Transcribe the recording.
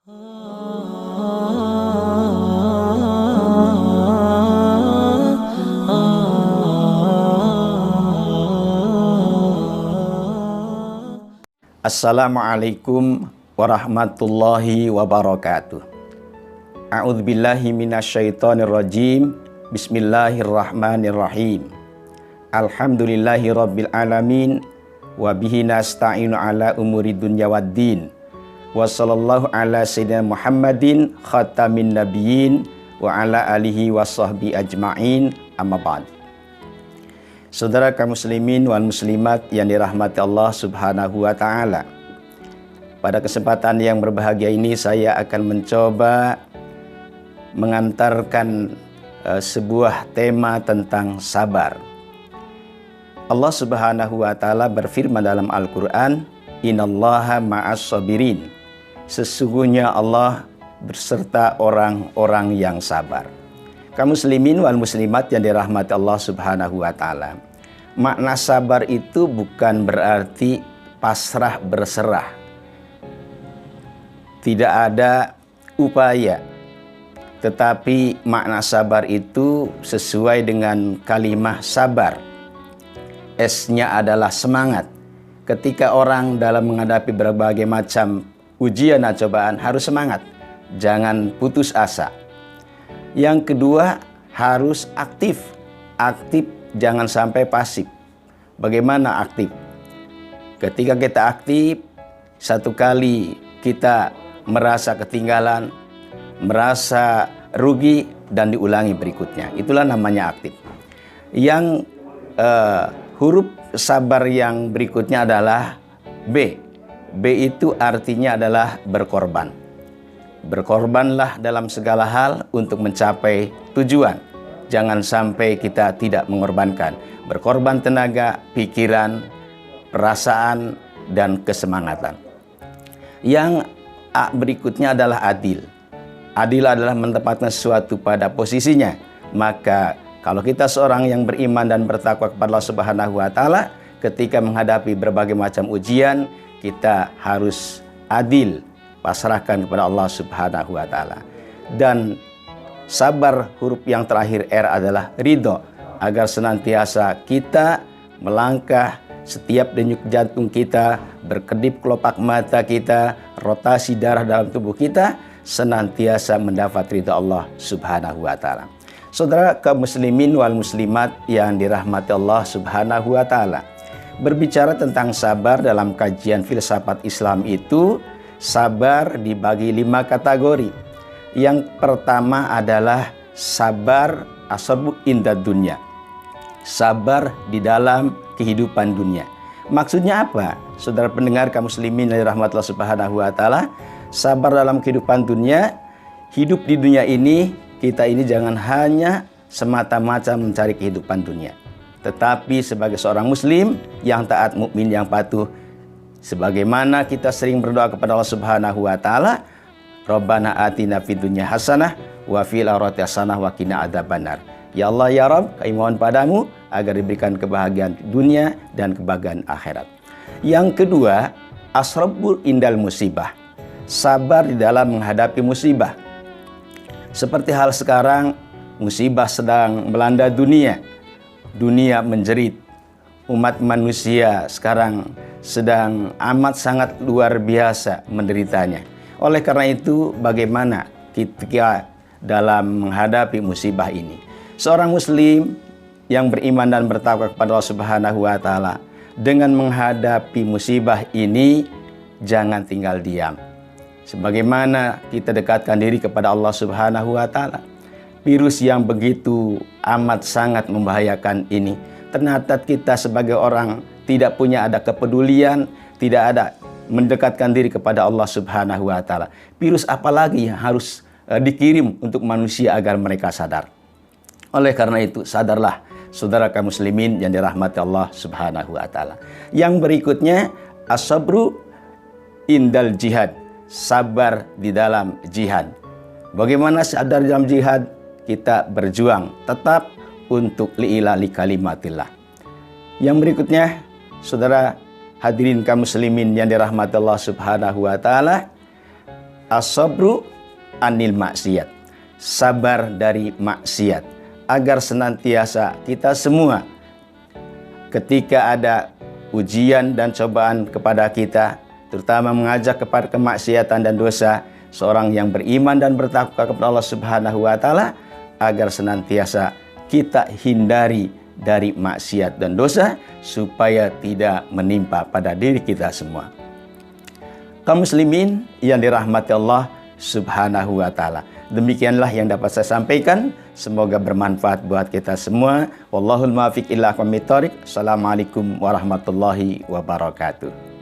Assalamualaikum warahmatullahi wabarakatuh. A'udzubillahi minasyaitonirrajim. Bismillahirrahmanirrahim. Alhamdulillahi rabbil alamin. Wa bihi nasta'inu ala umuri dunya waddin. Wa sallallahu ala sayyidina Muhammadin khatamin nabiyyin wa ala alihi wa sahbihi ajma'in, amma ba'd. Saudara kaum muslimin wal muslimat yang dirahmati Allah Subhanahu wa taala. Pada kesempatan yang berbahagia ini saya akan mencoba mengantarkan sebuah tema tentang sabar. Allah Subhanahu wa taala berfirman dalam Al-Qur'an, "Innallaha ma'as sabirin." Sesungguhnya Allah berserta orang-orang yang sabar. Kaum muslimin wal muslimat yang dirahmati Allah Subhanahu wa taala. Makna sabar itu bukan berarti pasrah berserah. Tidak ada upaya. Tetapi makna sabar itu sesuai dengan kalimah sabar. S-nya adalah semangat. Ketika orang dalam menghadapi berbagai macam ujian dan cobaan harus semangat. Jangan putus asa. Yang kedua, harus aktif. Aktif, jangan sampai pasif. Bagaimana aktif? Ketika kita aktif, satu kali kita merasa ketinggalan, merasa rugi, dan diulangi berikutnya. Itulah namanya aktif. Yang huruf sabar yang berikutnya adalah B. B itu artinya adalah berkorban. Berkorbanlah dalam segala hal untuk mencapai tujuan. Jangan sampai kita tidak mengorbankan. Berkorban tenaga, pikiran, perasaan, dan kesemangatan. Yang A berikutnya adalah adil. Adil adalah menempatkan sesuatu pada posisinya. Maka kalau kita seorang yang beriman dan bertakwa kepada Allah Subhanahu wa taala, ketika menghadapi berbagai macam ujian, kita harus adil, pasrahkan kepada Allah Subhanahu wa taala. Dan sabar, huruf yang terakhir R adalah ridho, agar senantiasa kita melangkah, setiap denyut jantung kita, berkedip kelopak mata kita, rotasi darah dalam tubuh kita senantiasa mendapat ridho Allah Subhanahu wa taala. Saudara kaum muslimin wal muslimat yang dirahmati Allah Subhanahu wa taala. Berbicara tentang sabar dalam kajian filsafat Islam itu, sabar dibagi 5 kategori. Yang pertama adalah sabar asabru inda dunya. Sabar di dalam kehidupan dunia. Maksudnya apa? Saudara pendengar kaum muslimin yang dirahmati Allah Subhanahu wa taala, sabar dalam kehidupan dunia, hidup di dunia ini, kita ini jangan hanya semata-mata mencari kehidupan dunia. Tetapi sebagai seorang muslim yang taat, mukmin yang patuh, sebagaimana kita sering berdoa kepada Allah Subhanahu wa taala, Rabbana atina fid dunya hasanah wa fil akhirati hasanah wa qina adzabannar. Ya Allah ya Rabb, kami mohon padamu agar diberikan kebahagiaan dunia dan kebahagiaan akhirat. Yang kedua, asrabul indal musibah. Sabar di dalam menghadapi musibah. Seperti hal sekarang, musibah sedang melanda dunia. Dunia menjerit. Umat manusia sekarang sedang amat sangat luar biasa menderitanya. Oleh karena itu, bagaimana ketika dalam menghadapi musibah ini? Seorang muslim yang beriman dan bertakwa kepada Allah Subhanahu wa taala, dengan menghadapi musibah ini jangan tinggal diam. Sebagaimana kita dekatkan diri kepada Allah Subhanahu wa taala, virus yang begitu amat sangat membahayakan ini, ternyata kita sebagai orang tidak punya ada kepedulian, tidak ada mendekatkan diri kepada Allah Subhanahu wa taala. Virus apalagi yang harus dikirim untuk manusia agar mereka sadar. Oleh karena itu, sadarlah saudara kaum muslimin yang dirahmati Allah Subhanahu wa taala. Yang berikutnya, as-sabru indal jihad. Sabar di dalam jihad. Bagaimana sadar dalam jihad? Kita berjuang tetap untuk li'ilali kalimatillah. Yang berikutnya, saudara hadirin kaum muslimin yang dirahmati Allah Subhanahu wa taala, as-sabru anil maksiat, sabar dari maksiat, agar senantiasa kita semua ketika ada ujian dan cobaan kepada kita, terutama mengajak kepada kemaksiatan dan dosa, seorang yang beriman dan bertakwa kepada Allah Subhanahu wa taala, agar senantiasa kita hindari dari maksiat dan dosa supaya tidak menimpa pada diri kita semua. Kaum muslimin yang dirahmati Allah Subhanahu wa taala, demikianlah yang dapat saya sampaikan. Semoga bermanfaat buat kita semua. Wallahul muwaffiq ila aqwamit thoriq. Assalamualaikum warahmatullahi wabarakatuh.